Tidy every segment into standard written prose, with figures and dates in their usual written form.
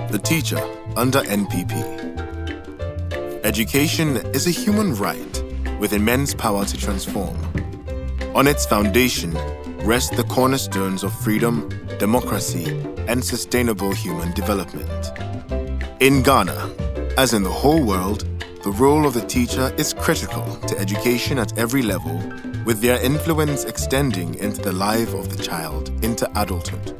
The teacher under NPP. Education is a human right with immense power to transform. On its foundation rest the cornerstones of freedom, democracy, and sustainable human development. In Ghana, as in the whole world, the role of the teacher is critical to education at every level, with their influence extending into the life of the child into adulthood.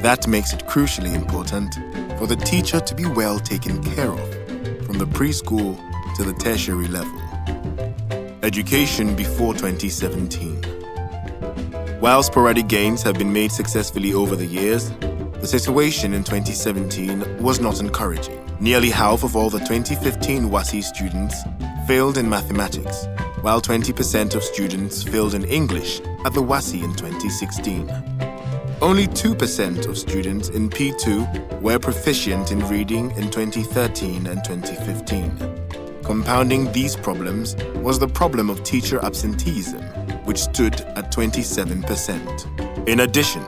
That makes it crucially important for the teacher to be well taken care of, from the preschool to the tertiary level. Education before 2017. While sporadic gains have been made successfully over the years, the situation in 2017 was not encouraging. Nearly half of all the 2015 WASSCE students failed in mathematics, while 20% of students failed in English at the WASSCE in 2016. Only 2% of students in P2 were proficient in reading in 2013 and 2015. Compounding these problems was the problem of teacher absenteeism, which stood at 27%. In addition,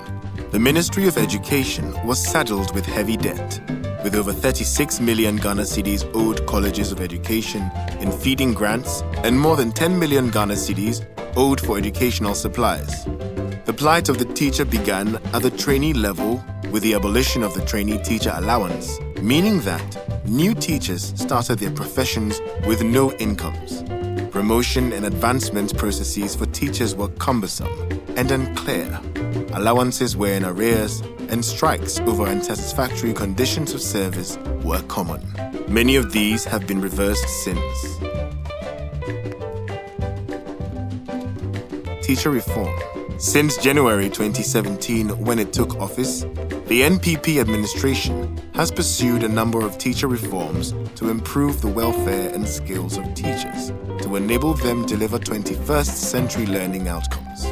the Ministry of Education was saddled with heavy debt, with over 36 million Ghana cedis owed colleges of education in feeding grants and more than 10 million Ghana cedis owed for educational supplies. The plight of the teacher began at the trainee level with the abolition of the trainee teacher allowance, meaning that new teachers started their professions with no incomes. Promotion and advancement processes for teachers were cumbersome and unclear. Allowances were in arrears, and strikes over unsatisfactory conditions of service were common. Many of these have been reversed since. Teacher reform. Since January 2017, when it took office, the NPP administration has pursued a number of teacher reforms to improve the welfare and skills of teachers, to enable them deliver 21st century learning outcomes.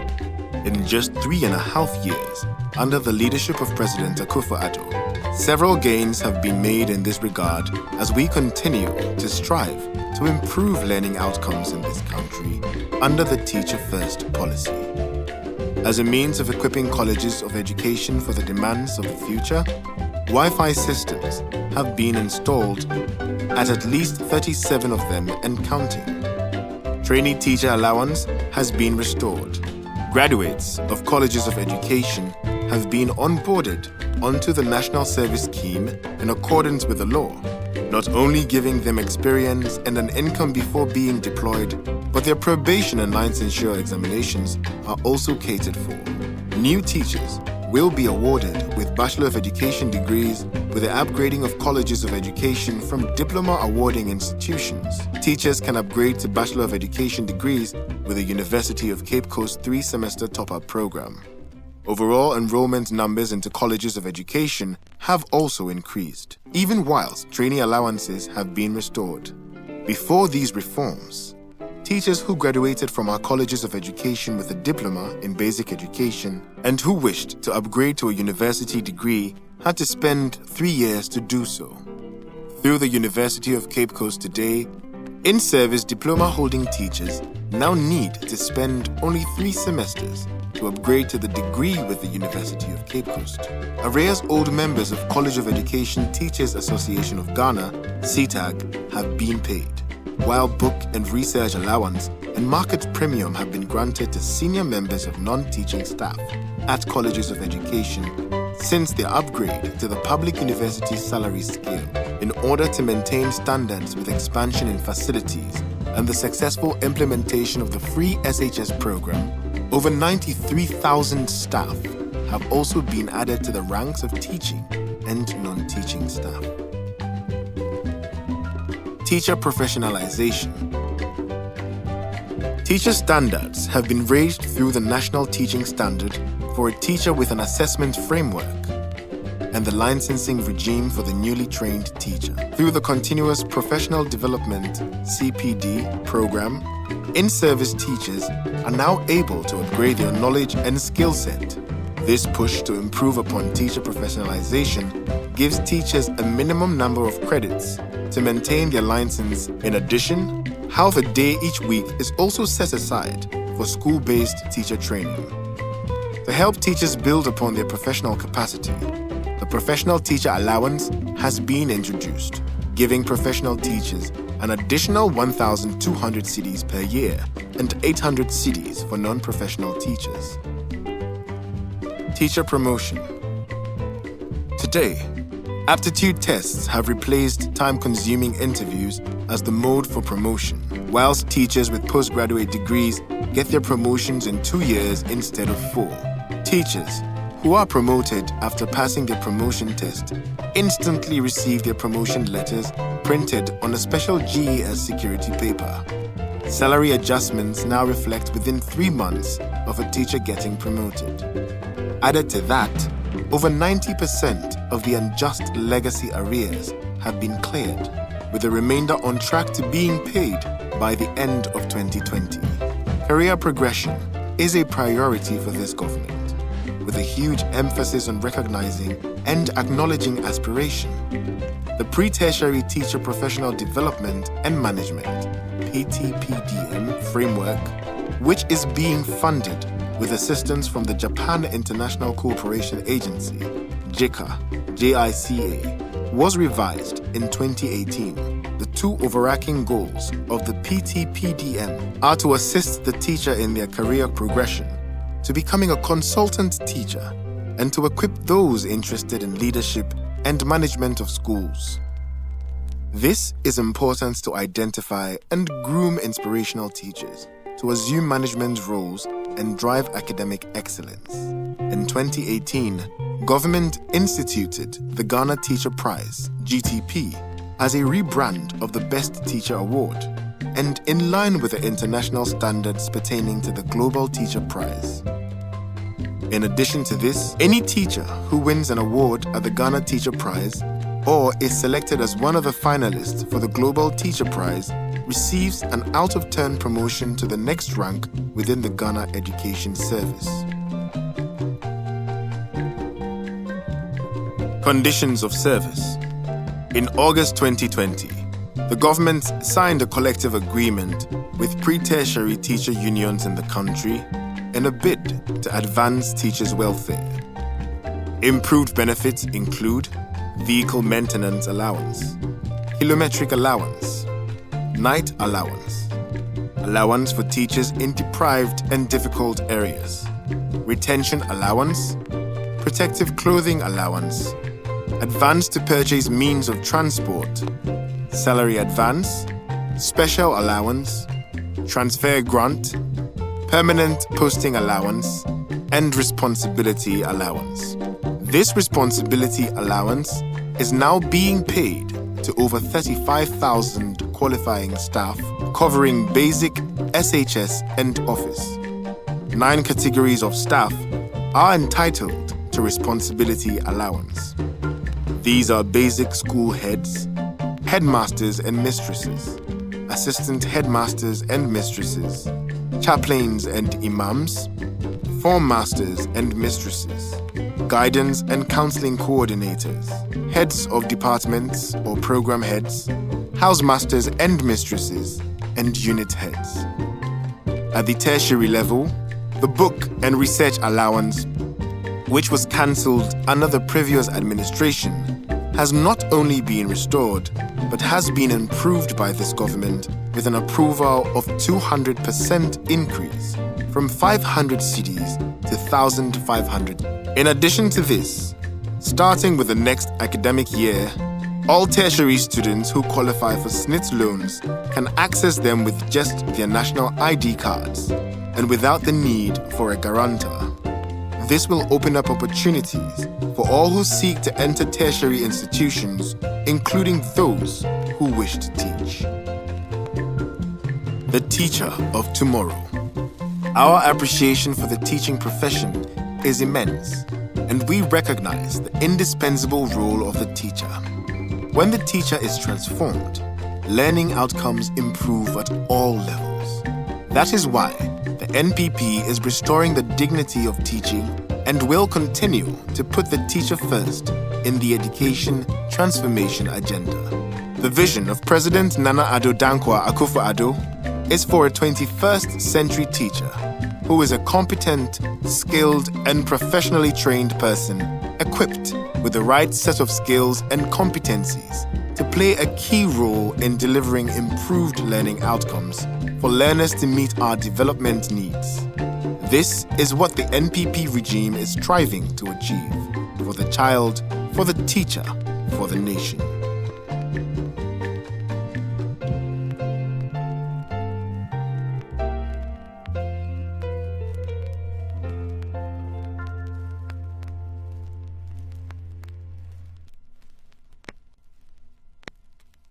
In just 3.5 years, under the leadership of President Akufo-Addo, several gains have been made in this regard as we continue to strive to improve learning outcomes in this country under the Teacher First policy. As a means of equipping colleges of education for the demands of the future, Wi-Fi systems have been installed at least 37 of them and counting. Trainee teacher allowance has been restored. Graduates of colleges of education have been onboarded onto the National Service Scheme in accordance with the law, not only giving them experience and an income before being deployed, but their probation and licensure examinations are also catered for. New teachers will be awarded with Bachelor of Education degrees with the upgrading of colleges of education from diploma awarding institutions. Teachers can upgrade to Bachelor of Education degrees with the University of Cape Coast 3-semester top-up program. Overall enrollment numbers into colleges of education have also increased, even whilst trainee allowances have been restored. Before these reforms, teachers who graduated from our colleges of education with a diploma in basic education and who wished to upgrade to a university degree had to spend 3 years to do so. Through the University of Cape Coast today, in-service diploma-holding teachers now need to spend only 3 semesters to upgrade to the degree with the University of Cape Coast. Arrears owed members of College of Education Teachers Association of Ghana, CTAG, have been paid, while book and research allowance and market premium have been granted to senior members of non-teaching staff at colleges of education since their upgrade to the public university salary scale in order to maintain standards with expansion in facilities and the successful implementation of the free SHS program. Over 93,000 staff have also been added to the ranks of teaching and non-teaching staff. Teacher professionalization. Teacher standards have been raised through the National Teaching Standard for a teacher with an assessment framework and the licensing regime for the newly trained teacher. Through the Continuous Professional Development (CPD) program, in-service teachers are now able to upgrade their knowledge and skill set. This push to improve upon teacher professionalization gives teachers a minimum number of credits to maintain their license. In addition, half a day each week is also set aside for school-based teacher training. To help teachers build upon their professional capacity, the Professional Teacher Allowance has been introduced, giving professional teachers an additional 1,200 cedis per year and 800 cedis for non-professional teachers. Teacher promotion. Today, aptitude tests have replaced time-consuming interviews as the mode for promotion, whilst teachers with postgraduate degrees get their promotions in 2 years instead of 4. Teachers who are promoted after passing their promotion test instantly receive their promotion letters printed on a special GES security paper. Salary adjustments now reflect within 3 months of a teacher getting promoted. Added to that, over 90% of the unjust legacy arrears have been cleared, with the remainder on track to being paid by the end of 2020. Career progression is a priority for this government, with a huge emphasis on recognizing and acknowledging aspiration. The Pre-Tertiary Teacher Professional Development and Management (PTPDM) framework, which is being funded with assistance from the Japan International Cooperation Agency (JICA), was revised in 2018. The 2 overarching goals of the PTPDM are to assist the teacher in their career progression to becoming a consultant teacher and to equip those interested in leadership and management of schools. This is important to identify and groom inspirational teachers to assume management roles and drive academic excellence. In 2018, government instituted the Ghana Teacher Prize, GTP, as a rebrand of the Best Teacher Award, and in line with the international standards pertaining to the Global Teacher Prize. In addition to this, any teacher who wins an award at the Ghana Teacher Prize or is selected as one of the finalists for the Global Teacher Prize receives an out-of-turn promotion to the next rank within the Ghana Education Service. Conditions of service. In August 2020, the government signed a collective agreement with pre-tertiary teacher unions in the country in a bid to advance teachers' welfare. Improved benefits include vehicle maintenance allowance, kilometric allowance, night allowance, allowance for teachers in deprived and difficult areas, retention allowance, protective clothing allowance, advance to purchase means of transport, salary advance, special allowance, transfer grant, permanent posting allowance, and responsibility allowance. This responsibility allowance is now being paid to over 35,000 qualifying staff covering basic, SHS, and office. 9 categories of staff are entitled to responsibility allowance. These are basic school heads, headmasters and mistresses, assistant headmasters and mistresses, chaplains and imams, form masters and mistresses, guidance and counseling coordinators, heads of departments or program heads, housemasters and mistresses, and unit heads. At the tertiary level, the book and research allowance, which was cancelled under the previous administration, has not only been restored, but has been improved by this government with an approval of 200% increase from 500 cedis to 1,500. In addition to this, starting with the next academic year, all tertiary students who qualify for SNIT loans can access them with just their national ID cards and without the need for a guarantor. This will open up opportunities for all who seek to enter tertiary institutions, including those who wish to teach. The teacher of tomorrow. Our appreciation for the teaching profession is immense, and we recognize the indispensable role of the teacher. When the teacher is transformed, learning outcomes improve at all levels. That is why the NPP is restoring the dignity of teaching and will continue to put the teacher first in the education transformation agenda. The vision of President Nana Addo Dankwa Akufo-Addo is for a 21st century teacher who is a competent, skilled, and professionally trained person equipped with the right set of skills and competencies to play a key role in delivering improved learning outcomes for learners to meet our development needs. This is what the NPP regime is striving to achieve for the child, for the teacher, for the nation.